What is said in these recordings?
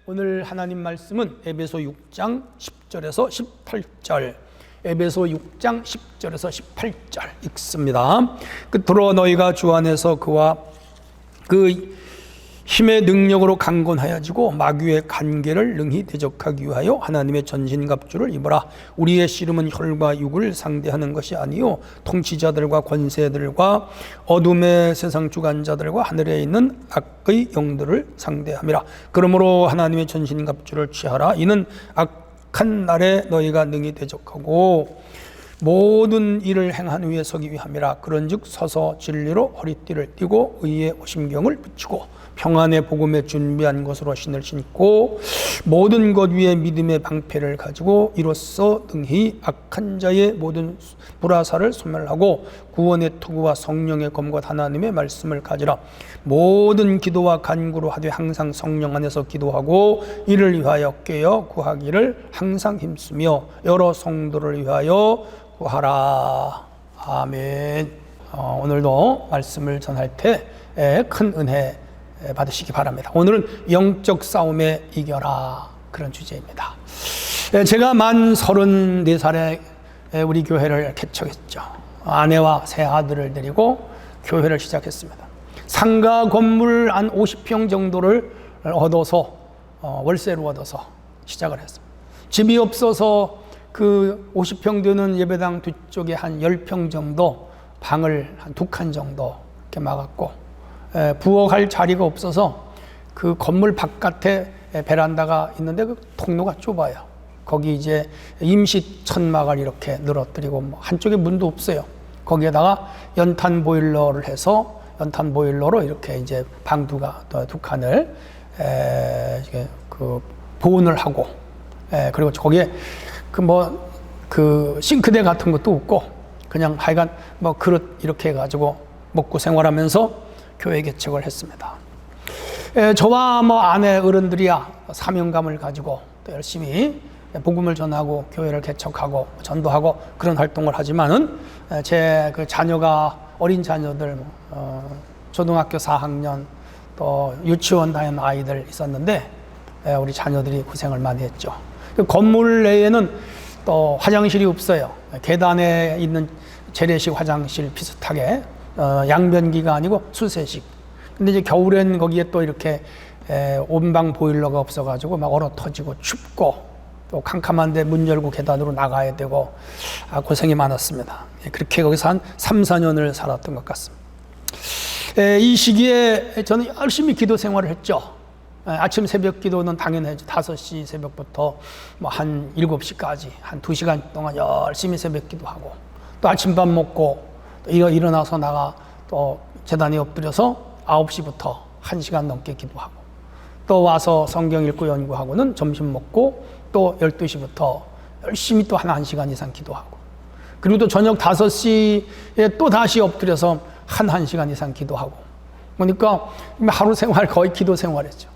오늘 하나님 말씀은 에베소 6장 10절에서 18절, 에베소 6장 10절에서 18절 읽습니다. 끝으로 너희가 주 안에서 그와 그 힘의 능력으로 강건하여지고 마귀의 간계를 능히 대적하기 위하여 하나님의 전신갑주를 입어라. 우리의 씨름은 혈과 육을 상대하는 것이 아니요 통치자들과 권세들과 어둠의 세상 주관자들과 하늘에 있는 악의 영들을 상대함이라. 그러므로 하나님의 전신갑주를 취하라. 이는 악한 날에 너희가 능히 대적하고 모든 일을 행한 후에 서기 위함이라. 그런즉 서서 진리로 허리띠를 띠고 의의 오심경을 붙이고 평안의 복음에 준비한 것으로 신을 신고 모든 것 위에 믿음의 방패를 가지고 이로써 능히 악한 자의 모든 불화살을 소멸하고 구원의 투구와 성령의 검과 하나님의 말씀을 가지라. 모든 기도와 간구로 하되 항상 성령 안에서 기도하고 이를 위하여 깨어 구하기를 항상 힘쓰며 여러 성도를 위하여 구하라. 아멘. 오늘도 말씀을 전할 때 큰 은혜 받으시기 바랍니다. 오늘은 영적 싸움에 이겨라, 그런 주제입니다. 제가 만 34살에 우리 교회를 개척했죠. 아내와 세 아들을 데리고 교회를 시작했습니다. 상가 건물 한 50평 정도를 얻어서 월세로 얻어서 시작을 했습니다. 집이 없어서 그 50평 되는 예배당 뒤쪽에 한 10평 정도 방을 한 2칸 정도 이렇게 막았고, 부엌할 자리가 없어서 그 건물 바깥에 베란다가 있는데 그 통로가 좁아요. 거기 이제 임시 천막을 이렇게 늘어뜨리고 한쪽에 문도 없어요. 거기에다가 연탄 보일러를 해서 연탄 보일러로 이렇게 이제 방 두 칸을 그 보온을 하고, 그리고 거기에 그 싱크대 같은 것도 없고 그냥 하여간 그릇 이렇게 해가지고 먹고 생활하면서 교회 개척을 했습니다. 저와 아내 어른들이야 사명감을 가지고 또 열심히 복음을 전하고 교회를 개척하고 전도하고 그런 활동을 하지만은 제 그 자녀가 어린 자녀들 초등학교 4학년 또 유치원 다니는 아이들 있었는데 우리 자녀들이 고생을 많이 했죠. 그 건물 내에는 또 화장실이 없어요. 계단에 있는 재래식 화장실 비슷하게 양변기가 아니고 수세식. 근데 이제 겨울엔 거기에 또 이렇게 온방 보일러가 없어가지고 막 얼어 터지고 춥고 또 캄캄한데 문 열고 계단으로 나가야 되고 고생이 많았습니다. 그렇게 거기서 한 3, 4년을 살았던 것 같습니다. 이 시기에 저는 열심히 기도 생활을 했죠. 아침 새벽 기도는 당연하죠. 5시 새벽부터 한 7시까지 한 2시간 동안 열심히 새벽 기도하고 또 아침밥 먹고 또 일어나서 나가 또 제단에 엎드려서 9시부터 1시간 넘게 기도하고 또 와서 성경 읽고 연구하고는 점심 먹고 또 12시부터 열심히 또 한 1시간 이상 기도하고 그리고 또 저녁 5시에 또 다시 엎드려서 한 1시간 이상 기도하고 그러니까 하루 생활 거의 기도 생활했죠.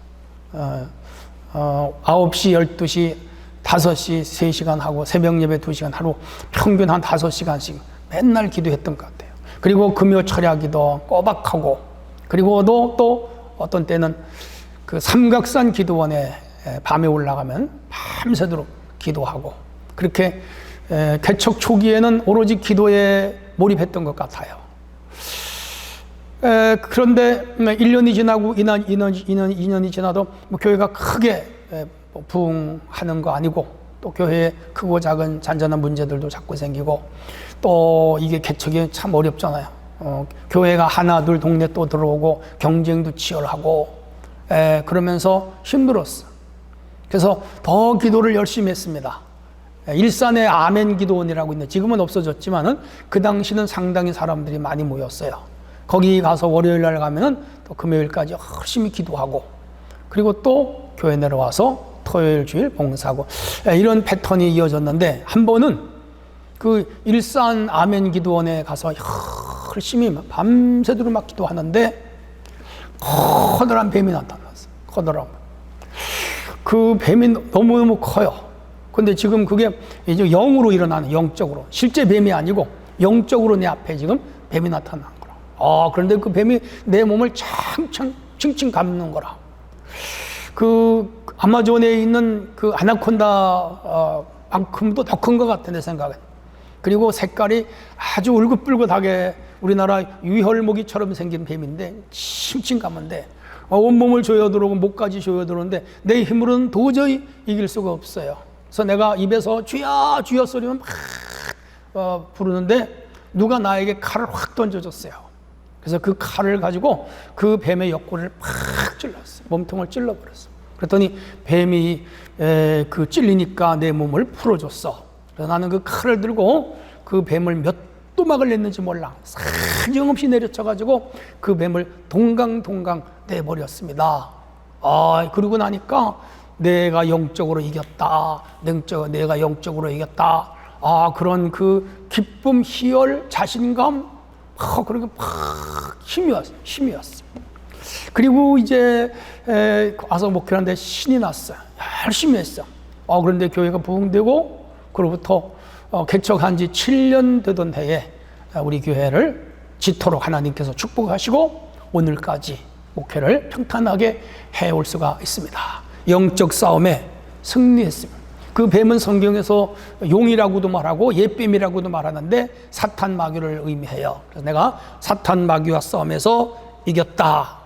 9시, 12시, 5시 3시간 하고 새벽 예배 2시간 하루 평균 한 5시간씩 맨날 기도했던 것 같아요. 그리고 금요 철야기도 꼬박하고 그리고 또 어떤 때는 그 삼각산 기도원에 밤에 올라가면 밤새도록 기도하고 그렇게 개척 초기에는 오로지 기도에 몰입했던 것 같아요. 그런데 1년이 지나고 2년이 지나도 교회가 크게 부흥하는 거 아니고 또 교회에 크고 작은 잔잔한 문제들도 자꾸 생기고 또 이게 개척이 참 어렵잖아요. 교회가 하나 둘 동네 또 들어오고 경쟁도 치열하고 그러면서 힘들었어. 그래서 더 기도를 열심히 했습니다. 일산에 아멘 기도원이라고 있는데 지금은 없어졌지만은 그 당시는 상당히 사람들이 많이 모였어요. 거기 가서 월요일 날 가면은 또 금요일까지 열심히 기도하고 그리고 또 교회 내려와서 토요일 주일 봉사하고 이런 패턴이 이어졌는데 한 번은 그 일산 아멘 기도원에 가서 열심히 밤새도록 막 기도하는데 커다란 뱀이 나타났어요. 커다란 그 뱀이 너무너무 커요. 근데 지금 그게 이제 영으로 일어나는 영적으로 실제 뱀이 아니고 영적으로 내 앞에 지금 뱀이 나타난 거라. 그런데 그 뱀이 내 몸을 칭칭 감는 거라. 그 아마존에 있는 그 아나콘다 만큼도 더 큰 것 같아, 내 생각엔. 그리고 색깔이 아주 울긋불긋하게 우리나라 유혈모기처럼 생긴 뱀인데 싱싱감한데 온몸을 조여들어오고 목까지 조여들어오는데 내 힘으로는 도저히 이길 수가 없어요. 그래서 내가 입에서 쥐야 쥐야 소리만 막 부르는데 누가 나에게 칼을 확 던져줬어요. 그래서 그 칼을 가지고 그 뱀의 옆구리를 팍 찔렀어요. 몸통을 찔러버렸어요. 그랬더니 뱀이 그 찔리니까 내 몸을 풀어줬어. 그래서 나는 그 칼을 들고 그 뱀을 몇 또막을 냈는지 몰라. 사정없이 내려쳐가지고 그 뱀을 동강 내버렸습니다. 그러고 나니까 내가 영적으로 이겼다. 내가 영적으로 이겼다. 그런 그 기쁨, 희열, 자신감, 그런 게 팍 힘이 왔어. 그리고 이제 와서 목회하는데 신이 났어요. 열심히 했어. 그런데 교회가 부흥되고 그로부터 개척한 지 7년 되던 해에 우리 교회를 지토록 하나님께서 축복하시고 오늘까지 목회를 평탄하게 해올 수가 있습니다. 영적 싸움에 승리했습니다. 그 뱀은 성경에서 용이라고도 말하고 옛뱀이라고도 말하는데 사탄 마귀를 의미해요. 그래서 내가 사탄 마귀와 싸움에서 이겼다.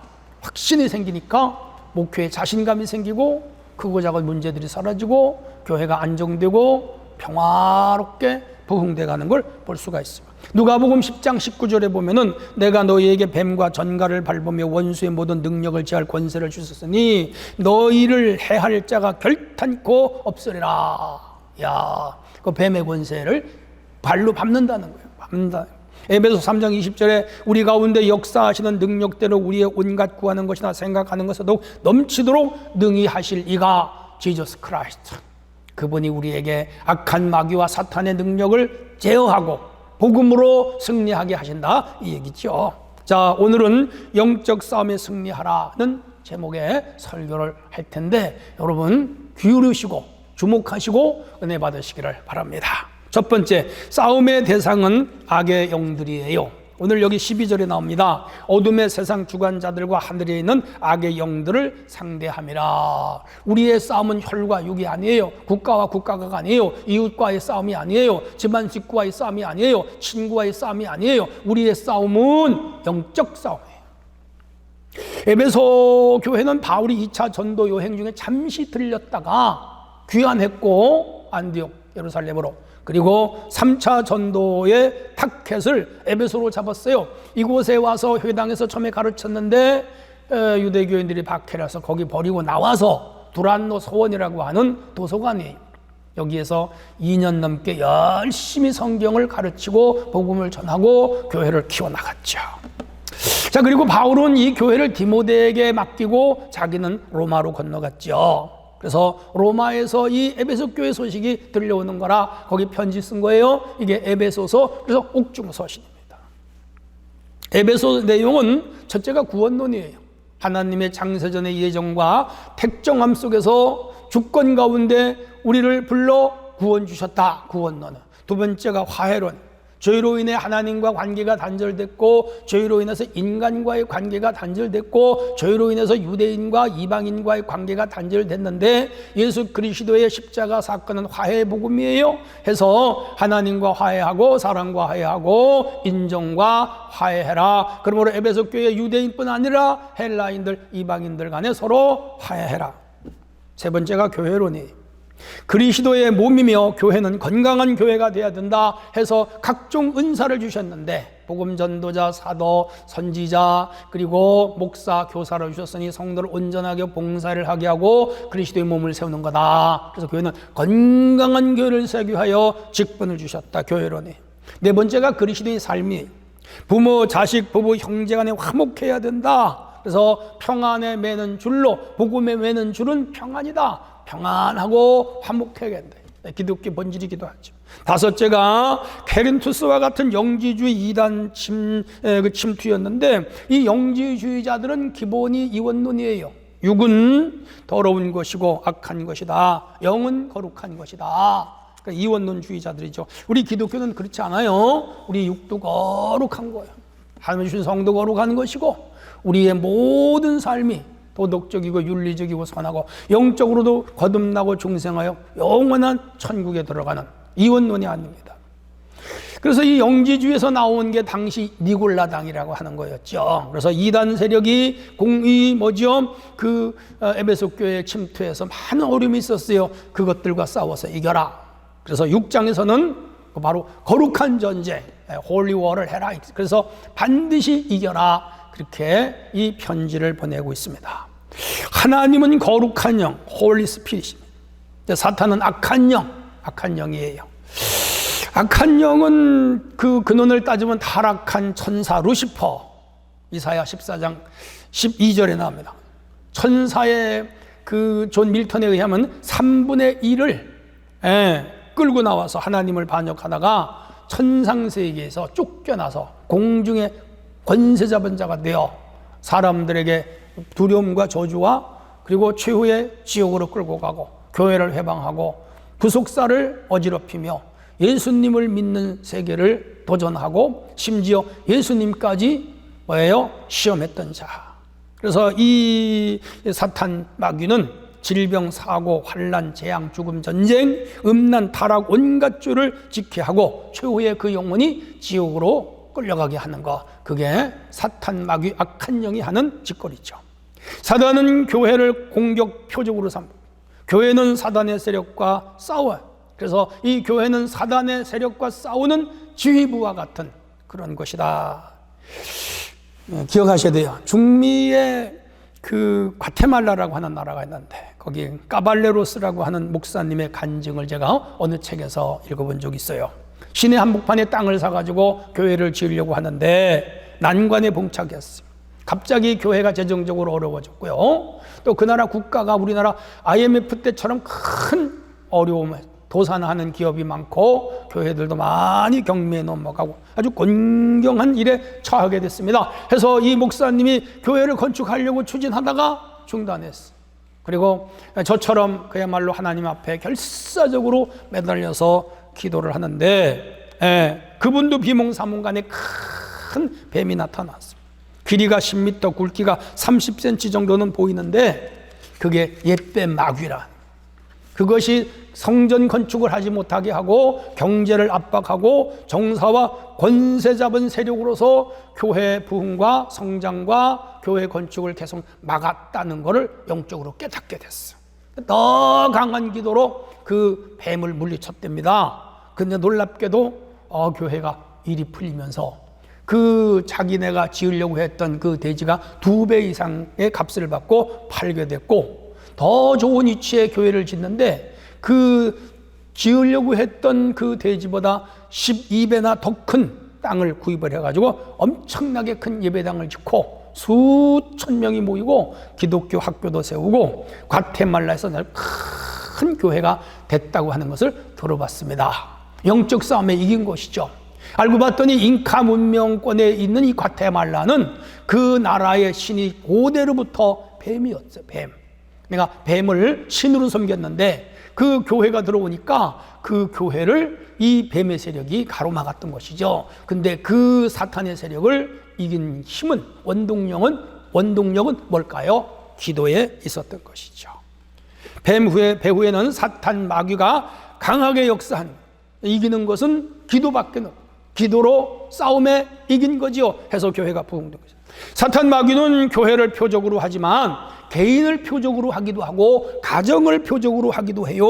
확신이 생기니까 목회에 자신감이 생기고 크고 작은 문제들이 사라지고 교회가 안정되고 평화롭게 부흥돼 가는 걸 볼 수가 있습니다. 누가복음 10장 19절에 보면은 내가 너희에게 뱀과 전갈을 밟으며 원수의 모든 능력을 제할 권세를 주셨으니 너희를 해할 자가 결탄코 없으리라. 그 뱀의 권세를 발로 밟는다는 거예요. 밟는다. 에베소 3장 20절에 우리 가운데 역사하시는 능력대로 우리의 온갖 구하는 것이나 생각하는 것을 더욱 넘치도록 능히 하실 이가 지저스 크라이스트. 그분이 우리에게 악한 마귀와 사탄의 능력을 제어하고 복음으로 승리하게 하신다 이 얘기죠. 자, 오늘은 영적 싸움에 승리하라는 제목의 설교를 할 텐데 여러분 기울이시고 주목하시고 은혜 받으시기를 바랍니다. 첫 번째, 싸움의 대상은 악의 영들이에요. 오늘 여기 12절에 나옵니다. 어둠의 세상 주관자들과 하늘에 있는 악의 영들을 상대함이라. 우리의 싸움은 혈과 육이 아니에요. 국가와 국가가 아니에요. 이웃과의 싸움이 아니에요. 집안 식구와의 싸움이 아니에요. 친구와의 싸움이 아니에요. 우리의 싸움은 영적 싸움이에요. 에베소 교회는 바울이 2차 전도 여행 중에 잠시 들렸다가 귀환했고 안디옥 예루살렘으로, 그리고 3차 전도의 타켓을 에베소로 잡았어요. 이곳에 와서 회당에서 처음에 가르쳤는데 유대교인들이 박해라서 거기 버리고 나와서 두란노 소원이라고 하는 도서관이에요. 여기에서 2년 넘게 열심히 성경을 가르치고 복음을 전하고 교회를 키워나갔죠. 자, 그리고 바울은 이 교회를 디모데에게 맡기고 자기는 로마로 건너갔죠. 그래서 로마에서 이 에베소 교회 소식이 들려오는 거라 거기 편지 쓴 거예요. 이게 에베소서, 그래서 옥중서신입니다. 에베소 내용은 첫째가 구원론이에요. 하나님의 창세전의 예정과 택정함 속에서 주권 가운데 우리를 불러 구원 주셨다. 구원론은. 두 번째가 화해론. 죄로 인해 하나님과 관계가 단절됐고 죄로 인해서 인간과의 관계가 단절됐고 죄로 인해서 유대인과 이방인과의 관계가 단절됐는데 예수 그리스도의 십자가 사건은 화해의 복음이에요. 해서 하나님과 화해하고 사람과 화해하고 인종과 화해해라. 그러므로 에베소 교회 유대인뿐 아니라 헬라인들 이방인들 간에 서로 화해해라. 세 번째가 교회론이에요. 그리스도의 몸이며 교회는 건강한 교회가 되어야 된다 해서 각종 은사를 주셨는데 복음 전도자, 사도, 선지자, 그리고 목사, 교사를 주셨으니 성도를 온전하게 봉사를 하게 하고 그리스도의 몸을 세우는 거다. 그래서 교회는 건강한 교회를 세우기 위하여 직분을 주셨다. 교회론이. 네 번째가 그리스도의 삶이 부모, 자식, 부부, 형제 간에 화목해야 된다. 그래서 평안에 매는 줄로, 복음에 매는 줄은 평안이다. 평안하고 화목해야 된다. 기독교 본질이기도 하죠. 다섯째가 케린투스와 같은 영지주의 이단 침투였는데 이 영지주의자들은 기본이 이원론이에요. 육은 더러운 것이고 악한 것이다. 영은 거룩한 것이다. 그러니까 이원론주의자들이죠. 우리 기독교는 그렇지 않아요. 우리 육도 거룩한 거예요. 하나님 주신 성도 거룩한 것이고 우리의 모든 삶이 도덕적이고 윤리적이고 선하고 영적으로도 거듭나고 중생하여 영원한 천국에 들어가는 이원론이 아닙니다. 그래서 이 영지주에서 나온 게 당시 니골라당이라고 하는 거였죠. 그래서 이단 세력이 에베소 교회에 침투해서 많은 어려움이 있었어요. 그것들과 싸워서 이겨라. 그래서 6장에서는 바로 거룩한 전쟁, 홀리워를 해라. 그래서 반드시 이겨라. 그렇게 이 편지를 보내고 있습니다. 하나님은 거룩한 영, 홀리 스피릿입니다. 사탄은 악한 영이에요. 악한 영은 그 근원을 따지면 타락한 천사 루시퍼, 이사야 14장 12절에 나옵니다. 천사의 그 존 밀턴에 의하면 3분의 1을 끌고 나와서 하나님을 반역하다가 천상세계에서 쫓겨나서 공중의 권세 잡은 자가 되어 사람들에게 두려움과 저주와 그리고 최후의 지옥으로 끌고 가고 교회를 회방하고 구속사를 어지럽히며 예수님을 믿는 세계를 도전하고 심지어 예수님까지 시험했던 자. 그래서 이 사탄 마귀는 질병, 사고, 환난, 재앙, 죽음, 전쟁, 음란, 타락 온갖 죄를 짓게 하고 최후의 그 영혼이 지옥으로 끌려가게 하는 것, 그게 사탄 마귀 악한 영이 하는 짓거리죠. 사단은 교회를 공격 표적으로 삼고 교회는 사단의 세력과 싸워요. 그래서 이 교회는 사단의 세력과 싸우는 지휘부와 같은 그런 것이다. 기억하셔야 돼요. 중미의 그 과테말라라고 하는 나라가 있는데 거기 까발레로스라고 하는 목사님의 간증을 제가 어느 책에서 읽어본 적이 있어요. 시내 한복판에 땅을 사가지고 교회를 지으려고 하는데 난관에 봉착했어요. 갑자기 교회가 재정적으로 어려워졌고요. 또 그 나라 국가가 우리나라 IMF 때처럼 큰 어려움을 도산하는 기업이 많고 교회들도 많이 경매에 넘어가고 아주 곤경한 일에 처하게 됐습니다. 해서 이 목사님이 교회를 건축하려고 추진하다가 중단했어요. 그리고 저처럼 그야말로 하나님 앞에 결사적으로 매달려서 기도를 하는데 그분도 비몽사몽간에 큰 뱀이 나타났습니다. 길이가 10m, 굵기가 30cm 정도는 보이는데 그게 옛뱀 마귀라. 그것이 성전 건축을 하지 못하게 하고 경제를 압박하고 정사와 권세 잡은 세력으로서 교회 부흥과 성장과 교회 건축을 계속 막았다는 것을 영적으로 깨닫게 됐어요. 더 강한 기도로 그 뱀을 물리쳤답니다. 근데 놀랍게도 교회가 일이 풀리면서 그 자기네가 지으려고 했던 그 대지가 2배 이상의 값을 받고 팔게 됐고 더 좋은 위치에 교회를 짓는데 그 지으려고 했던 그 대지보다 12배나 더 큰 땅을 구입을 해가지고 엄청나게 큰 예배당을 짓고 수천 명이 모이고 기독교 학교도 세우고 과테말라에서 큰 교회가 됐다고 하는 것을 들어봤습니다. 영적 싸움에 이긴 것이죠. 알고 봤더니 잉카 문명권에 있는 이 과테말라는 그 나라의 신이 고대로부터 뱀이었어요. 뱀. 내가 뱀을 신으로 섬겼는데 그 교회가 들어오니까 그 교회를 이 뱀의 세력이 가로막았던 것이죠. 근데 그 사탄의 세력을 이긴 힘은 원동력은 뭘까요? 기도에 있었던 것이죠. 배후에는 사탄 마귀가 강하게 역사한 이기는 것은 기도밖에 없고 기도로 싸움에 이긴 거지요. 해서 교회가 부흥된 거죠. 사탄 마귀는 교회를 표적으로 하지만 개인을 표적으로 하기도 하고 가정을 표적으로 하기도 해요.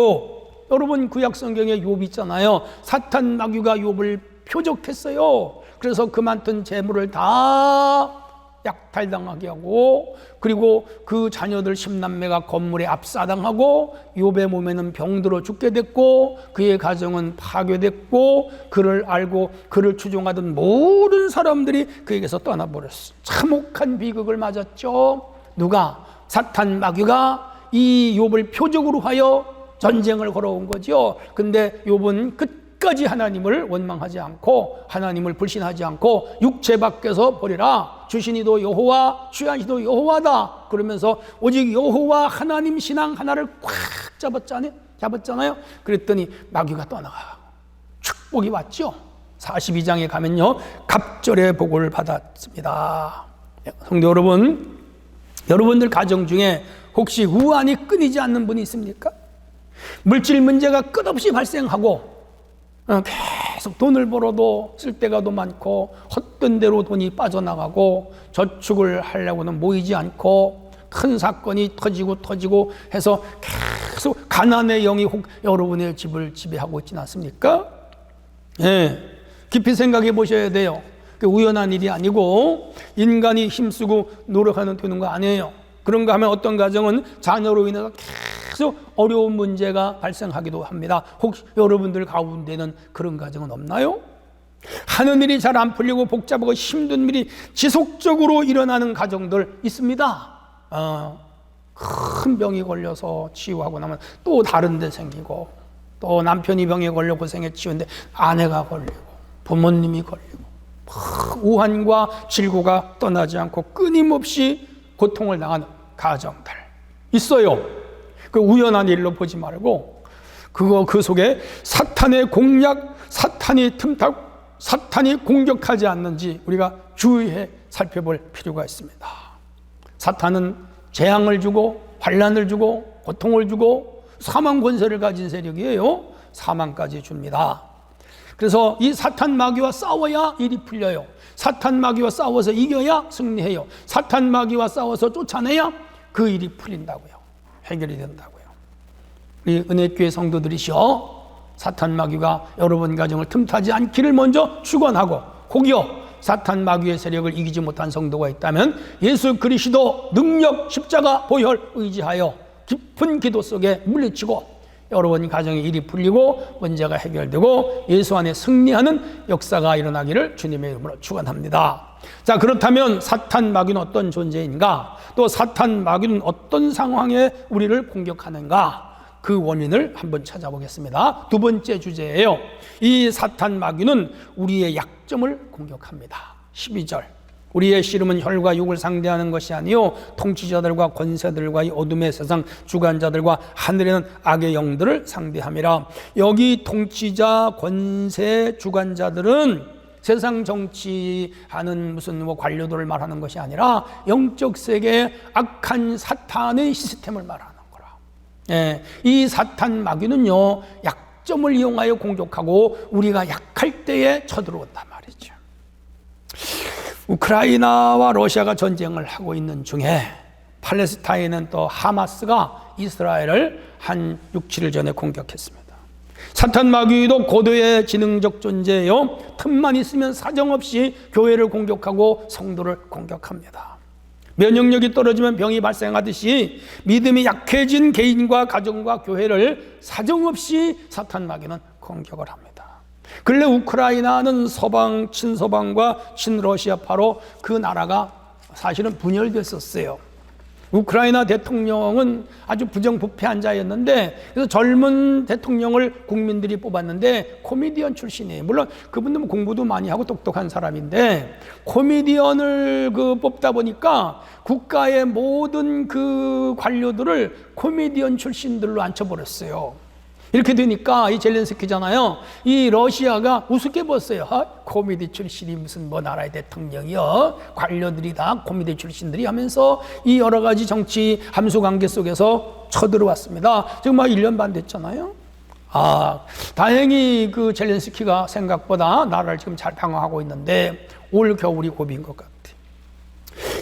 여러분 구약 성경에 욥 있잖아요. 사탄 마귀가 욥을 표적했어요. 그래서 그 많던 재물을 다 약탈당하게 하고 그리고 그 자녀들 10남매가 건물에 압사당하고 욥의 몸에는 병들어 죽게 됐고 그의 가정은 파괴됐고 그를 알고 그를 추종하던 모든 사람들이 그에게서 떠나버렸어요. 참혹한 비극을 맞았죠. 누가? 사탄 마귀가 이 욥을 표적으로 하여 전쟁을 걸어온 거죠. 근데 욥은 끝까지 하나님을 원망하지 않고 하나님을 불신하지 않고 육체 밖에서 버리라. 주신이도 여호와 취하시도 여호와다. 그러면서 오직 여호와 하나님 신앙 하나를 꽉 잡았잖아요. 그랬더니 마귀가 떠나가. 축복이 왔죠. 42장에 가면요. 갑절의 복을 받았습니다. 성도 여러분, 여러분들 가정 중에 혹시 우환이 끊이지 않는 분이 있습니까? 물질 문제가 끝없이 발생하고 계속 돈을 벌어도 쓸 데가 더 많고 헛된 대로 돈이 빠져나가고 저축을 하려고는 모이지 않고 큰 사건이 터지고 해서 계속 가난의 영이 여러분의 집을 지배하고 있지는 않습니까? 예, 깊이 생각해 보셔야 돼요. 우연한 일이 아니고 인간이 힘쓰고 노력하는 되는 거 아니에요. 그런가 하면 어떤 가정은 자녀로 인해서 계속 어려운 문제가 발생하기도 합니다. 혹시 여러분들 가운데는 그런 가정은 없나요? 하는 일이 잘 안 풀리고 복잡하고 힘든 일이 지속적으로 일어나는 가정들 있습니다. 큰 병이 걸려서 치유하고 나면 또 다른 데 생기고, 또 남편이 병에 걸려 고생해 치유인데 아내가 걸리고 부모님이 걸리고, 우환과 질고가 떠나지 않고 끊임없이 고통을 당하는 가정들 있어요. 그 우연한 일로 보지 말고 그 속에 사탄의 공략, 사탄이 틈타고 사탄이 공격하지 않는지 우리가 주의해 살펴볼 필요가 있습니다. 사탄은 재앙을 주고 환난을 주고 고통을 주고 사망 권세를 가진 세력이에요. 사망까지 줍니다. 그래서 이 사탄 마귀와 싸워야 일이 풀려요. 사탄 마귀와 싸워서 이겨야 승리해요. 사탄 마귀와 싸워서 쫓아내야 그 일이 풀린다고요. 해결이 된다고요. 우리 은혜교회 성도들이시여, 사탄 마귀가 여러분 가정을 틈타지 않기를 먼저 축원하고, 혹여 사탄 마귀의 세력을 이기지 못한 성도가 있다면 예수 그리스도 능력 십자가 보혈 의지하여 깊은 기도 속에 물리치고 여러분 가정의 일이 풀리고 문제가 해결되고 예수 안에 승리하는 역사가 일어나기를 주님의 이름으로 축원합니다. 자, 그렇다면 사탄 마귀는 어떤 존재인가? 또 사탄 마귀는 어떤 상황에 우리를 공격하는가? 그 원인을 한번 찾아보겠습니다. 두 번째 주제예요. 이 사탄 마귀는 우리의 약점을 공격합니다. 12절. 우리의 씨름은 혈과 육을 상대하는 것이 아니요 통치자들과 권세들과 이 어둠의 세상 주관자들과 하늘에는 악의 영들을 상대함이라. 여기 통치자, 권세, 주관자들은 세상 정치하는 무슨 관료들을 말하는 것이 아니라 영적 세계의 악한 사탄의 시스템을 말하는 거라. 예, 이 사탄 마귀는요 약점을 이용하여 공격하고 우리가 약할 때에 쳐들어온단 말이죠. 우크라이나와 러시아가 전쟁을 하고 있는 중에 팔레스타인은 또 하마스가 이스라엘을 한 6, 7일 전에 공격했습니다. 사탄 마귀도 고도의 지능적 존재예요. 틈만 있으면 사정없이 교회를 공격하고 성도를 공격합니다. 면역력이 떨어지면 병이 발생하듯이 믿음이 약해진 개인과 가정과 교회를 사정없이 사탄 마귀는 공격을 합니다. 근래 우크라이나는 서방, 친서방과 친러시아파로 그 나라가 사실은 분열됐었어요. 우크라이나 대통령은 아주 부정부패한 자였는데, 그래서 젊은 대통령을 국민들이 뽑았는데 코미디언 출신이에요. 물론 그분은 공부도 많이 하고 똑똑한 사람인데 코미디언을 뽑다 보니까 국가의 모든 그 관료들을 코미디언 출신들로 앉혀버렸어요. 이렇게 되니까 이 젤렌스키잖아요. 이 러시아가 우습게 봤어요. 코미디 출신이 무슨 나라의 대통령이요. 관료들이 다 코미디 출신들이 하면서 이 여러 가지 정치 함수 관계 속에서 쳐들어왔습니다. 지금 1년 반 됐잖아요. 다행히 그 젤렌스키가 생각보다 나라를 지금 잘 방어하고 있는데 올 겨울이 고비인 것 같아요.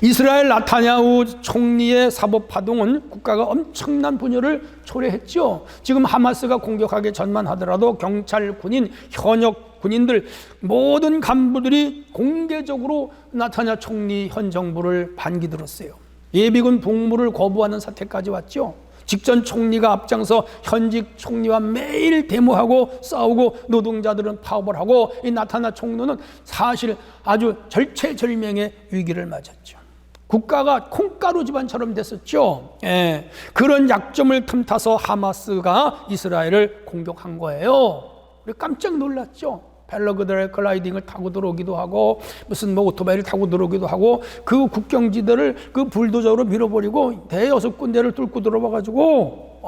이스라엘 나타냐후 총리의 사법 파동은 국가가 엄청난 분열을 초래했죠. 지금 하마스가 공격하기 전만 하더라도 경찰, 군인, 현역 군인들 모든 간부들이 공개적으로 나타냐 총리 현 정부를 반기 들었어요. 예비군 복무를 거부하는 사태까지 왔죠. 직전 총리가 앞장서 현직 총리와 매일 데모하고 싸우고 노동자들은 파업을 하고 이 나타나 총리는 사실 아주 절체절명의 위기를 맞았죠. 국가가 콩가루 집안처럼 됐었죠. 예, 그런 약점을 틈타서 하마스가 이스라엘을 공격한 거예요. 우리 깜짝 놀랐죠. 패러글라이딩을 타고 들어오기도 하고 무슨 오토바이를 타고 들어오기도 하고 그 국경지대를 그 불도저로 밀어버리고 대여섯 군데를 뚫고 들어와가지고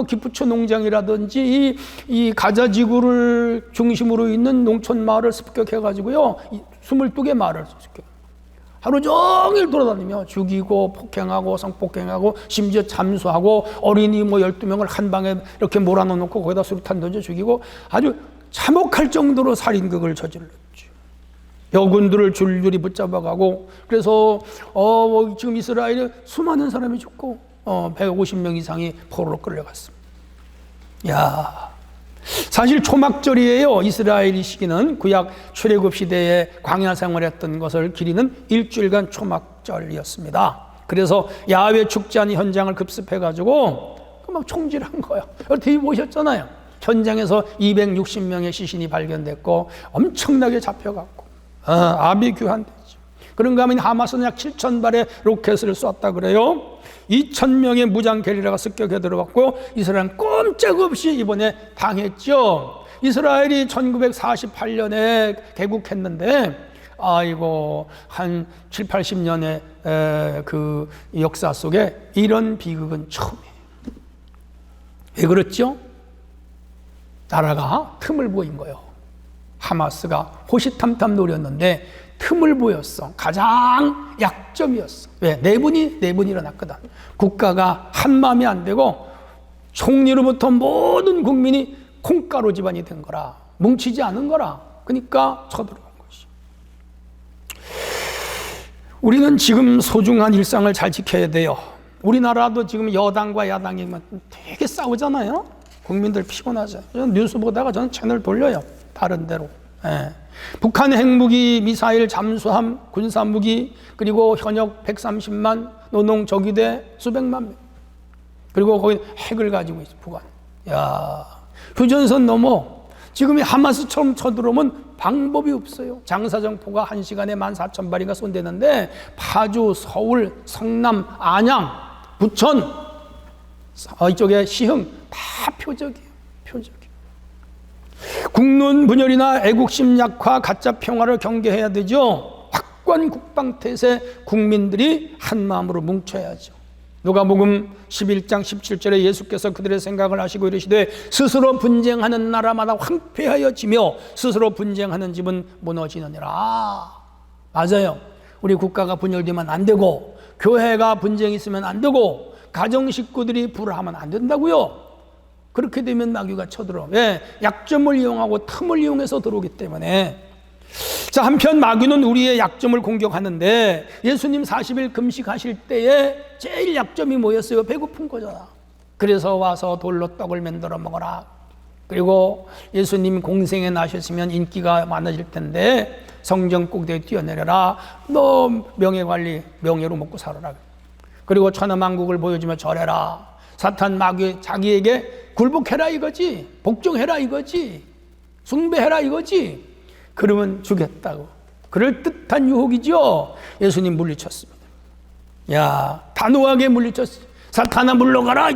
기프초 농장이라든지 이 가자 지구를 중심으로 있는 농촌 마을을 습격해가지고요 22개 마을을 습격. 하루 종일 돌아다니며 죽이고 폭행하고 성폭행하고 심지어 잠수하고 어린이 12명을 한 방에 이렇게 몰아넣고 거기다 수류탄 던져 죽이고 아주 참혹할 정도로 살인극을 저질렀죠. 여군들을 줄줄이 붙잡아가고 그래서 지금 이스라엘에 수많은 사람이 죽고 150명 이상이 포로로 끌려갔습니다. 사실 초막절이에요. 이스라엘이 시기는 구약 출애굽 시대에 광야 생활했던 것을 기리는 일주일간 초막절이었습니다. 그래서 야훼 축제하는 현장을 급습해가지고 막 총질한 거예요. TV 보셨잖아요. 현장에서 260명의 시신이 발견됐고 엄청나게 잡혀갔고 아비규환됐죠. 그런가 하면 하마스는 약 7,000발의 로켓을 쐈다 그래요. 2,000명의 무장 게릴라가 습격해 들어왔고 이스라엘은 꼼짝없이 이번에 당했죠. 이스라엘이 1948년에 개국했는데 한 7, 80년의 그 역사 속에 이런 비극은 처음이에요. 왜 그렇죠? 나라가 틈을 보인 거예요. 하마스가 호시탐탐 노렸는데 틈을 보였어. 가장 약점이었어. 왜? 내분이 일어났거든. 국가가 한마음이 안 되고 총리로부터 모든 국민이 콩가루 집안이 된 거라. 뭉치지 않은 거라. 그러니까 쳐들어간 것이. 우리는 지금 소중한 일상을 잘 지켜야 돼요. 우리나라도 지금 여당과 야당이 되게 싸우잖아요. 국민들 피곤하죠. 뉴스 보다가 저는 채널 돌려요. 다른 데로. 북한 핵무기, 미사일, 잠수함, 군사무기, 그리고 현역 130만, 노농 적위대 수백만 명. 그리고 거기 핵을 가지고 있어, 북한. 휴전선 넘어. 지금 하마스처럼 쳐들어오면 방법이 없어요. 장사정포가 1시간에 14,000발인가 쏜대는데 파주, 서울, 성남, 안양, 부천, 이쪽에 시흥 다 표적이에요. 국론 분열이나 애국심 약화, 가짜 평화를 경계해야 되죠. 확고한 국방태세, 국민들이 한마음으로 뭉쳐야죠. 누가복음 11장 17절에 예수께서 그들의 생각을 하시고 이르시되 스스로 분쟁하는 나라마다 황폐하여 지며 스스로 분쟁하는 집은 무너지느니라. 맞아요. 우리 국가가 분열되면 안 되고 교회가 분쟁이 있으면 안 되고 가정 식구들이 불화하면 안 된다고요. 그렇게 되면 마귀가 쳐들어. 왜? 약점을 이용하고 틈을 이용해서 들어오기 때문에. 자, 한편 마귀는 우리의 약점을 공격하는데 예수님 40일 금식하실 때에 제일 약점이 뭐였어요? 배고픈 거잖아. 그래서 와서 돌로 떡을 만들어 먹어라. 그리고 예수님 공생에 나셨으면 인기가 많아질 텐데 성전 꼭대기에 뛰어내려라. 너 명예관리, 명예로 먹고 살아라. 그리고 천하만국을 보여주며 절해라. 사탄 마귀 자기에게 굴복해라 이거지, 복종해라 이거지, 숭배해라 이거지. 그러면 주겠다고. 그럴 듯한 유혹이죠. 예수님 물리쳤습니다. 단호하게 물리쳤어요. 사탄아 물러가라.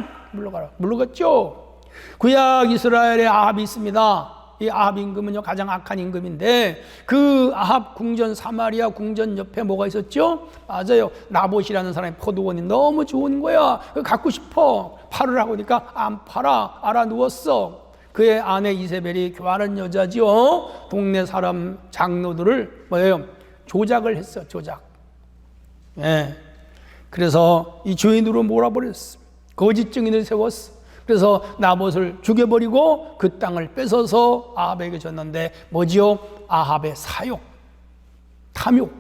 물러갔죠. 구약 이스라엘에 아합이 있습니다. 이 아합 임금은요 가장 악한 임금인데 그 아합 궁전 사마리아 궁전 옆에 뭐가 있었죠? 맞아요. 나봇이라는 사람이 포도원이 너무 좋은 거야. 그거 갖고 싶어. 팔으라고 하니까 안 팔아. 알아 누웠어. 그의 아내 이세벨이 교활한 여자지요. 동네 사람 장로들을 조작을 했어. 조작. 그래서 이 주인으로 몰아버렸어. 거짓 증인을 세웠어. 그래서 나봇을 죽여버리고 그 땅을 뺏어서 아합에게 줬는데 뭐지요? 아합의 사욕, 탐욕,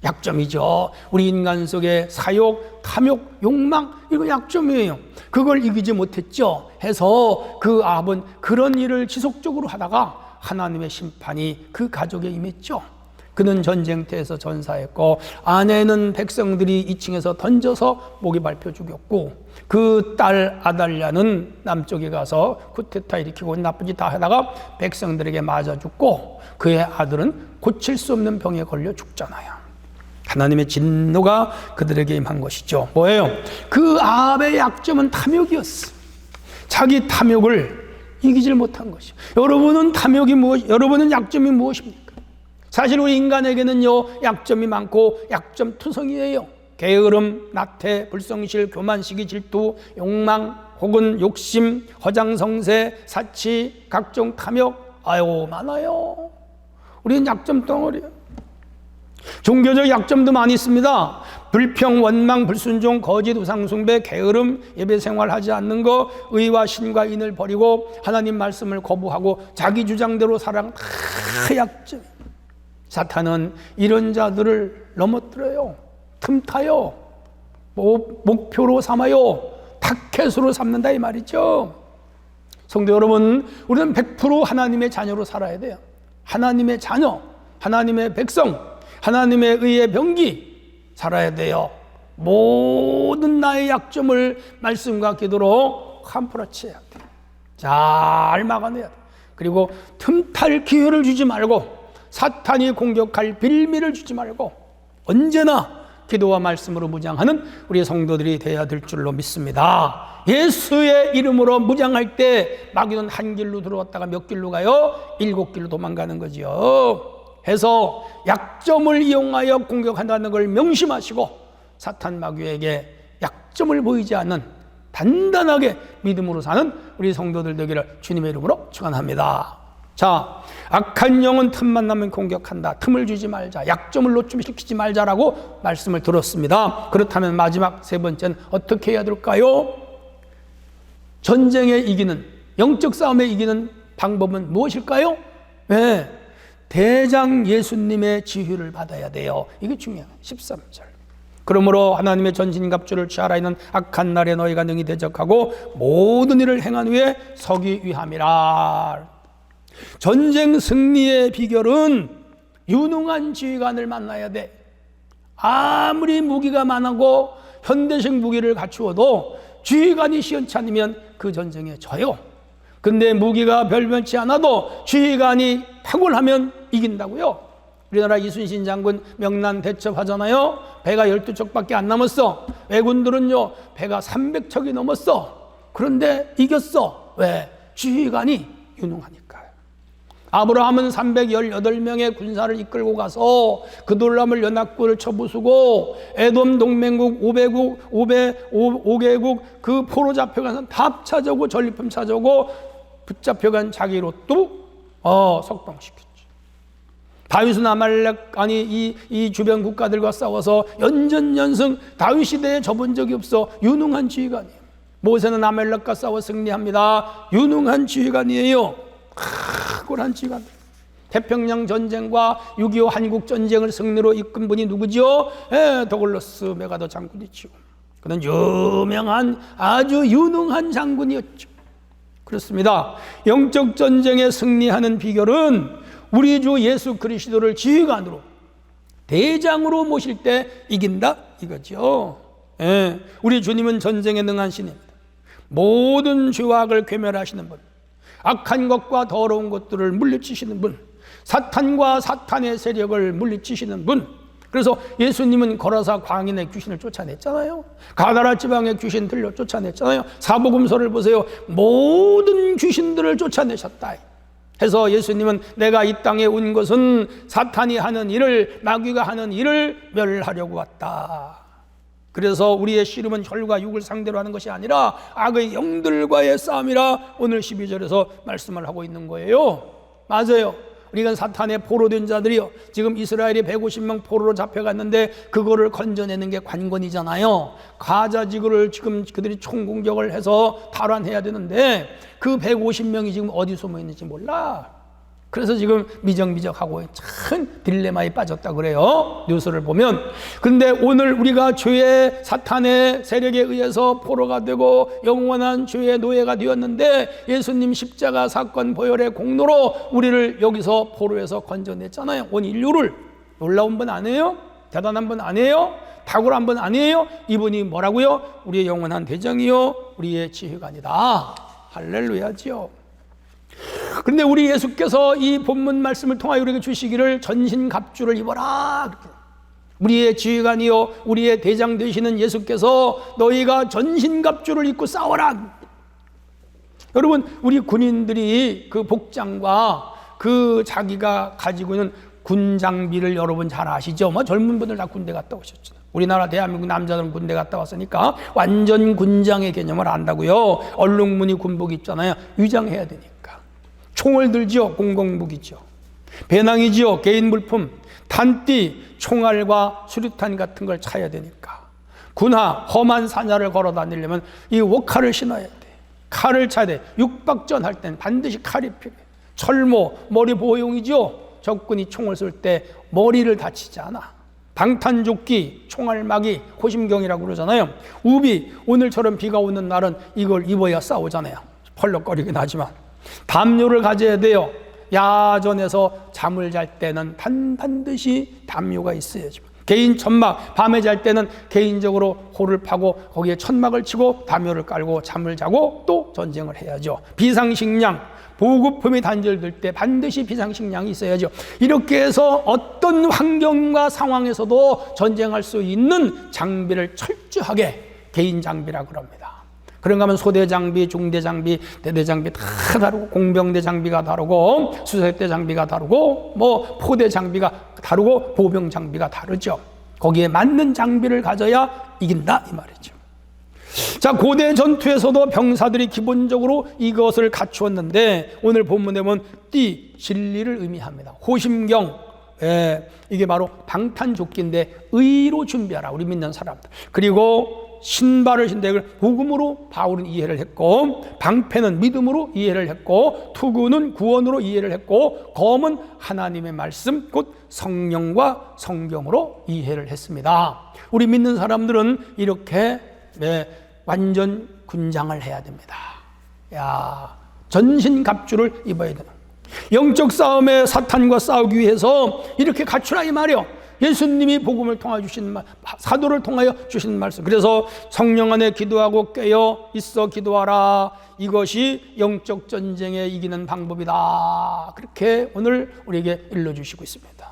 약점이죠. 우리 인간 속에 사욕, 탐욕, 욕망 이거 약점이에요. 그걸 이기지 못했죠. 해서 그 아합은 그런 일을 지속적으로 하다가 하나님의 심판이 그 가족에 임했죠. 그는 전쟁터에서 전사했고 아내는 백성들이 2층에서 던져서 목이 밟혀 죽였고 그 딸 아달랴는 남쪽에 가서 쿠데타 일으키고 나쁜 짓 다 하다가 백성들에게 맞아 죽고 그의 아들은 고칠 수 없는 병에 걸려 죽잖아요. 하나님의 진노가 그들에게 임한 것이죠. 뭐예요? 그 아합의 약점은 탐욕이었어. 자기 탐욕을 이기질 못한 것이요. 여러분은 약점이 무엇입니까? 사실 우리 인간에게는요 약점이 많고 약점 투성이에요. 게으름, 나태, 불성실, 교만, 시기, 질투, 욕망 혹은 욕심, 허장성세, 사치, 각종 탐욕 많아요. 우리는 약점 덩어리예요. 종교적 약점도 많이 있습니다. 불평, 원망, 불순종, 거짓, 우상숭배, 게으름, 예배 생활하지 않는 것, 의와 신과 인을 버리고 하나님 말씀을 거부하고 자기 주장대로 살아가는 다 약점. 사탄은 이런 자들을 넘어뜨려요. 틈타요. 목표로 삼아요. 타켓으로 삼는다 이 말이죠. 성도 여러분, 우리는 100% 하나님의 자녀로 살아야 돼요. 하나님의 자녀, 하나님의 백성, 하나님의 의의 병기 살아야 돼요. 모든 나의 약점을 말씀과 기도로 캄프라치해야 돼요. 잘 막아내야 돼요. 그리고 틈탈 기회를 주지 말고 사탄이 공격할 빌미를 주지 말고 언제나 기도와 말씀으로 무장하는 우리 성도들이 되어야 될 줄로 믿습니다. 예수의 이름으로 무장할 때 마귀는 한 길로 들어왔다가 몇 길로 가요? 7길로 도망가는 거지요. 해서 약점을 이용하여 공격한다는 걸 명심하시고 사탄 마귀에게 약점을 보이지 않는 단단하게 믿음으로 사는 우리 성도들 되기를 주님의 이름으로 축원합니다. 자, 악한 영은 틈만 나면 공격한다. 틈을 주지 말자. 약점을 노출시키지 말자라고 말씀을 들었습니다. 그렇다면 마지막 세 번째는 어떻게 해야 될까요? 전쟁에 이기는, 영적 싸움에 이기는 방법은 무엇일까요? 네, 대장 예수님의 지휘를 받아야 돼요. 이게 중요해요. 13절. 그러므로 하나님의 전신갑주를 취하라. 이는 악한 날에 너희가 능히 대적하고 모든 일을 행한 후에 서기 위함이라. 전쟁 승리의 비결은 유능한 지휘관을 만나야 돼. 아무리 무기가 많고 현대식 무기를 갖추어도 지휘관이 시원찮으면 그 전쟁에 져요. 근데 무기가 별변치 않아도 지휘관이 탁월하면 이긴다고요. 우리나라 이순신 장군 명난 대첩하잖아요. 배가 12척밖에 안 남았어. 왜군들은요 배가 300척이 넘었어. 그런데 이겼어. 왜? 지휘관이 유능하니까요. 아브라함은 318명의 군사를 이끌고 가서 그돌람을 연합군을 쳐부수고 에돔 동맹국 5개국 그 포로 잡혀간 다 찾아오고 전리품 찾아오고 붙잡혀간 자기 롯도 석방시켰죠. 다윗은 아말렉 이 주변 국가들과 싸워서 연전연승. 다윗 시대에 접은 적이 없어. 유능한 지휘관이에요. 모세는 아말렉과 싸워 승리합니다. 유능한 지휘관이에요. 탁월한 지휘관. 태평양 전쟁과 6.25 한국 전쟁을 승리로 이끈 분이 누구죠? 더글러스 메가더 장군이죠. 그는 유명한 아주 유능한 장군이었죠. 그렇습니다. 영적 전쟁에 승리하는 비결은 우리 주 예수 그리스도를 지휘관으로 대장으로 모실 때 이긴다 이거죠. 우리 주님은 전쟁에 능한 신입니다. 모든 죄와 악을 괴멸하시는 분, 악한 것과 더러운 것들을 물리치시는 분, 사탄과 사탄의 세력을 물리치시는 분. 그래서 예수님은 거라사 광인의 귀신을 쫓아냈잖아요. 가다라 지방의 귀신 들려 쫓아냈잖아요. 사복음서를 보세요. 모든 귀신들을 쫓아내셨다 해서 예수님은 내가 이 땅에 온 것은 사탄이 하는 일을, 마귀가 하는 일을 멸하려고 왔다. 그래서 우리의 씨름은 혈과 육을 상대로 하는 것이 아니라 악의 영들과의 싸움이라 오늘 12절에서 말씀을 하고 있는 거예요. 맞아요. 우리가 사탄의 포로 된 자들이요. 지금 이스라엘이 150명 포로로 잡혀갔는데 그거를 건져내는 게 관건이잖아요. 가자지구를 지금 그들이 총공격을 해서 탈환해야 되는데 그 150명이 지금 어디 숨어 있는지 몰라. 그래서 지금 미적미적하고 참 딜레마에 빠졌다 그래요. 뉴스를 보면. 근데 오늘 우리가 죄의 사탄의 세력에 의해서 포로가 되고 영원한 죄의 노예가 되었는데 예수님 십자가 사건 보혈의 공로로 우리를 여기서 포로에서 건져냈잖아요. 온 인류를. 놀라운 분 아니에요? 대단한 분 아니에요? 탁월한 분 아니에요? 이분이 뭐라고요? 우리의 영원한 대장이요, 우리의 지휘관이다. 할렐루야지요. 그런데 우리 예수께서 이 본문 말씀을 통하여 우리에게 주시기를 전신갑주를 입어라. 우리의 지휘관이요 우리의 대장 되시는 예수께서 너희가 전신갑주를 입고 싸워라. 여러분, 우리 군인들이 그 복장과 그 자기가 가지고 있는 군 장비를 여러분 잘 아시죠? 뭐 젊은 분들 다 군대 갔다 오셨죠. 우리나라 대한민국 남자들은 군대 갔다 왔으니까 완전 군장의 개념을 안다고요. 얼룩무늬 군복 입잖아요. 위장해야 되니까. 총을 들지요. 공공무기죠. 배낭이지요. 개인 물품. 단띠, 총알과 수류탄 같은 걸 차야 되니까. 군화, 험한 산야를 걸어 다니려면 이 옷칼을 신어야 돼. 칼을 차야 돼. 육박전 할 땐 반드시 칼이 필요해. 철모, 머리 보호용이죠. 적군이 총을 쏠 때 머리를 다치지 않아. 방탄조끼, 총알막이, 호심경이라고 그러잖아요. 우비, 오늘처럼 비가 오는 날은 이걸 입어야 싸우잖아요. 펄럭거리긴 하지만. 담요를 가져야 돼요. 야전에서 잠을 잘 때는 반드시 담요가 있어야죠. 개인 천막, 밤에 잘 때는 개인적으로 홀을 파고 거기에 천막을 치고 담요를 깔고 잠을 자고 또 전쟁을 해야죠. 비상식량, 보급품이 단절될 때 반드시 비상식량이 있어야죠. 이렇게 해서 어떤 환경과 상황에서도 전쟁할 수 있는 장비를 철저하게 개인 장비라 그럽니다. 그런가 하면 소대 장비, 중대 장비, 대대 장비 다 다르고, 공병대 장비가 다르고, 수색대 장비가 다르고, 뭐 포대 장비가 다르고, 보병 장비가 다르죠. 거기에 맞는 장비를 가져야 이긴다 이 말이죠. 자, 고대 전투에서도 병사들이 기본적으로 이것을 갖추었는데, 오늘 본문에 보면 띠, 진리를 의미합니다. 호심경, 이게 바로 방탄조끼인데 의로 준비하라, 우리 믿는 사람들. 그리고 신발을 신되 이걸 복음으로 바울은 이해를 했고, 방패는 믿음으로 이해를 했고, 투구는 구원으로 이해를 했고, 검은 하나님의 말씀 곧 성령과 성경으로 이해를 했습니다. 우리 믿는 사람들은 이렇게 완전 군장을 해야 됩니다. 전신갑주를 입어야 되는, 영적 싸움에 사탄과 싸우기 위해서 이렇게 갖추라 이 말이요. 예수님이 복음을 통하여 주신 말, 사도를 통하여 주신 말씀. 그래서 성령 안에 기도하고 깨어 있어 기도하라. 이것이 영적 전쟁에 이기는 방법이다. 그렇게 오늘 우리에게 일러주시고 있습니다.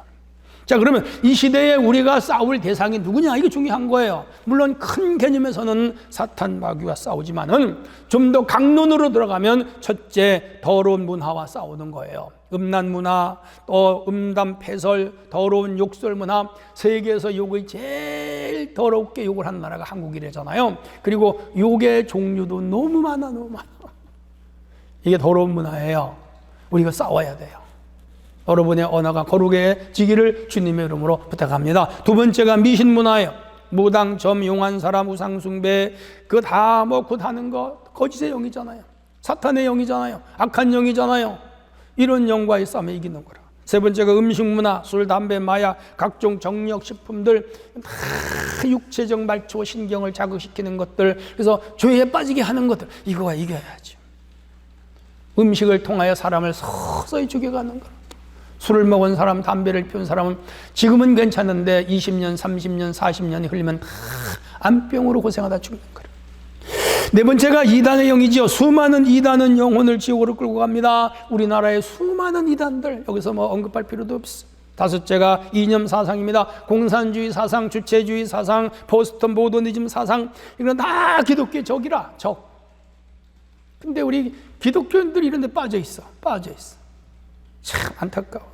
자, 그러면 이 시대에 우리가 싸울 대상이 누구냐? 이게 중요한 거예요. 물론 큰 개념에서는 사탄 마귀와 싸우지만은 좀 더 강론으로 들어가면 첫째, 더러운 문화와 싸우는 거예요. 음란 문화, 또 음담 패설, 더러운 욕설 문화. 세계에서 욕을 제일 더럽게 욕을 하는 나라가 한국이래잖아요. 그리고 욕의 종류도 너무 많아. 이게 더러운 문화예요. 우리가 싸워야 돼요. 여러분의 언어가 거룩해 지기를 주님의 이름으로 부탁합니다. 두 번째가 미신 문화예요. 무당, 점, 용한 사람, 우상숭배, 그거 다 뭐 굿하는 거 거짓의 영이잖아요. 사탄의 영이잖아요. 악한 영이잖아요. 이런 영과의 싸움에 이기는 거라. 세 번째가 음식 문화, 술, 담배, 마약, 각종 정력 식품들, 다 육체적 말초, 신경을 자극시키는 것들, 그래서 죄에 빠지게 하는 것들, 이거와 이겨야지. 음식을 통하여 사람을 서서히 죽여가는 거라. 술을 먹은 사람, 담배를 피운 사람은 지금은 괜찮은데 20년, 30년, 40년이 흘리면 다 암병으로 고생하다 죽는 거예요. 네 번째가 이단의 영이지요. 수많은 이단은 영혼을 지옥으로 끌고 갑니다. 우리나라의 수많은 이단들, 여기서 뭐 언급할 필요도 없어. 다섯째가 이념 사상입니다. 공산주의 사상, 주체주의 사상, 포스트 모더니즘 사상, 이건 다 기독교의 적이라, 적. 근데 우리 기독교인들이 이런 데 빠져 있어. 참 안타까워.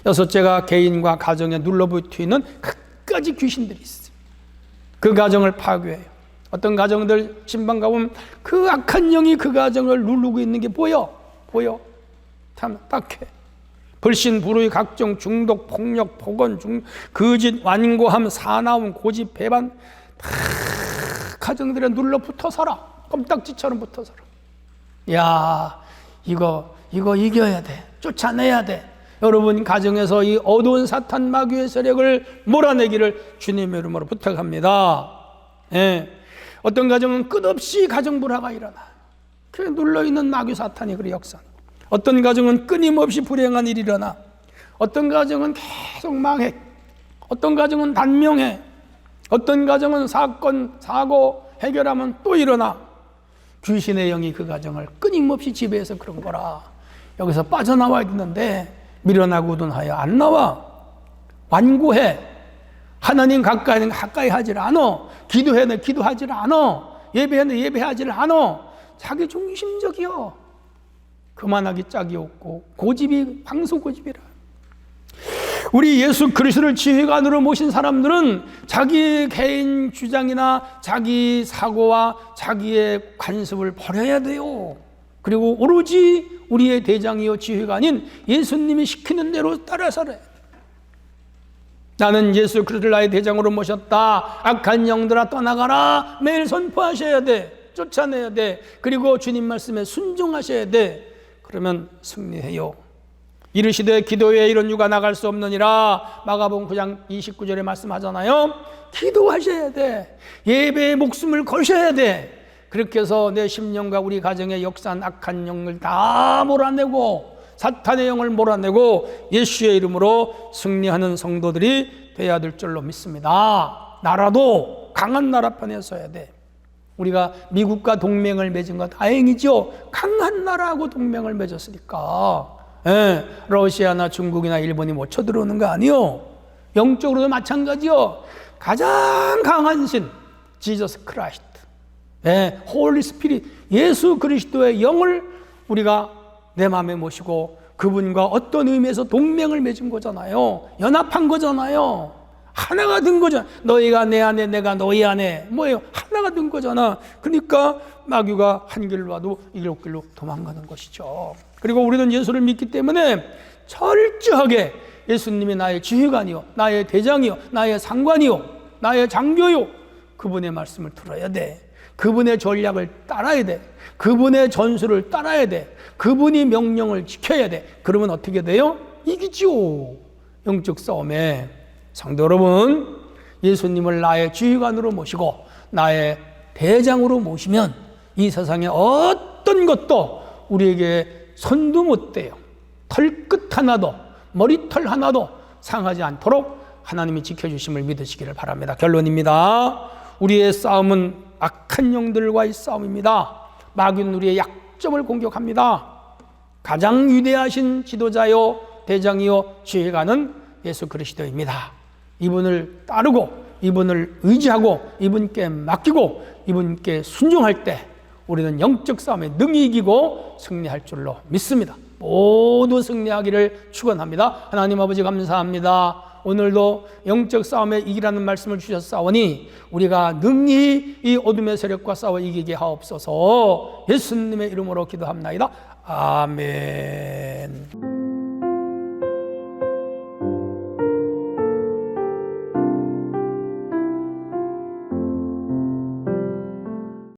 여섯째가 개인과 가정에 눌러붙어 있는 갖가지 귀신들이 있어요. 그 가정을 파괴해요. 어떤 가정들 신방 가보면 그 악한 영이 그 가정을 누르고 있는 게 보여. 참 딱해. 불신, 불의, 각종 중독, 폭력, 폭언, 거짓, 완고함, 사나움, 고집, 배반, 다 가정들에 눌러붙어 살아. 껌딱지처럼 붙어 살아. 야, 이거 이겨야 돼. 쫓아내야 돼. 여러분 가정에서 이 어두운 사탄 마귀의 세력을 몰아내기를 주님의 이름으로 부탁합니다. 어떤 가정은 끝없이 가정 불화가 일어나. 그 눌러있는 마귀 사탄이 그리 역사. 어떤 가정은 끊임없이 불행한 일이 일어나. 어떤 가정은 계속 망해. 어떤 가정은 단명해. 어떤 가정은 사건, 사고 해결하면 또 일어나. 귀신의 영이 그 가정을 끊임없이 지배해서 그런 거라. 여기서 빠져나와야 되는데 밀어나고든 하여 안 나와. 완고해. 하나님 가까이 하질 않아. 기도해는 기도하질 않아. 예배해는 예배하질 않아. 자기 중심적이요. 그만하기 짝이 없고 고집이 황소 고집이라. 우리 예수 그리스도를 지휘관으로 모신 사람들은 자기 개인 주장이나 자기 사고와 자기의 관습을 버려야 돼요. 그리고 오로지 우리의 대장이요 지휘관인 예수님이 시키는 대로 따라 살아야 돼요. 나는 예수 그리스도를 나의 대장으로 모셨다. 악한 영들아 떠나가라. 매일 선포하셔야 돼. 쫓아내야 돼. 그리고 주님 말씀에 순종하셔야 돼. 그러면 승리해요. 이르시되 기도에 이런 유가 나갈 수 없느니라. 마가복음 9장 29절에 말씀하잖아요. 기도하셔야 돼. 예배에 목숨을 거셔야 돼. 그렇게 해서 내 심령과 우리 가정에 역사한 악한 영을 다 몰아내고 사탄의 영을 몰아내고 예수의 이름으로 승리하는 성도들이 되어야 될 줄로 믿습니다. 나라도 강한 나라 편에 서야 돼. 우리가 미국과 동맹을 맺은 건 다행이죠. 강한 나라하고 동맹을 맺었으니까. 예, 러시아나 중국이나 일본이 못 쳐들어오는 거 아니요. 영적으로도 마찬가지요. 가장 강한 신 지저스 크라이스트, 예, 홀리 스피릿, 예수 그리스도의 영을 우리가 내 마음에 모시고 그분과 어떤 의미에서 동맹을 맺은 거잖아요. 연합한 거잖아요. 하나가 된 거잖아. 너희가 내 안에 내가 너희 안에 뭐예요? 하나가 된 거잖아. 그러니까 마귀가 한 길로 와도 일곱 길로 도망가는 것이죠. 그리고 우리는 예수를 믿기 때문에 철저하게 예수님이 나의 지휘관이요, 나의 대장이요, 나의 상관이요, 나의 장교요, 그분의 말씀을 들어야 돼. 그분의 전략을 따라야 돼. 그분의 전술을 따라야 돼. 그분이 명령을 지켜야 돼. 그러면 어떻게 돼요? 이기죠. 영적 싸움에. 성도 여러분, 예수님을 나의 지휘관으로 모시고 나의 대장으로 모시면 이 세상에 어떤 것도 우리에게 손도 못 대요. 털끝 하나도, 머리털 하나도 상하지 않도록 하나님이 지켜주심을 믿으시기를 바랍니다. 결론입니다. 우리의 싸움은 악한 영들과의 싸움입니다. 마귀는 우리의 약점을 공격합니다. 가장 위대하신 지도자요, 대장이요, 지휘관은 예수 그리스도입니다. 이분을 따르고 이분을 의지하고 이분께 맡기고 이분께 순종할 때 우리는 영적 싸움에 능히 이기고 승리할 줄로 믿습니다. 모두 승리하기를 축원합니다. 하나님 아버지 감사합니다. 오늘도 영적 싸움에 이기라는 말씀을 주셨사오니 우리가 능히 이 어둠의 세력과 싸워 이기게 하옵소서. 예수님의 이름으로 기도합나이다. 아멘.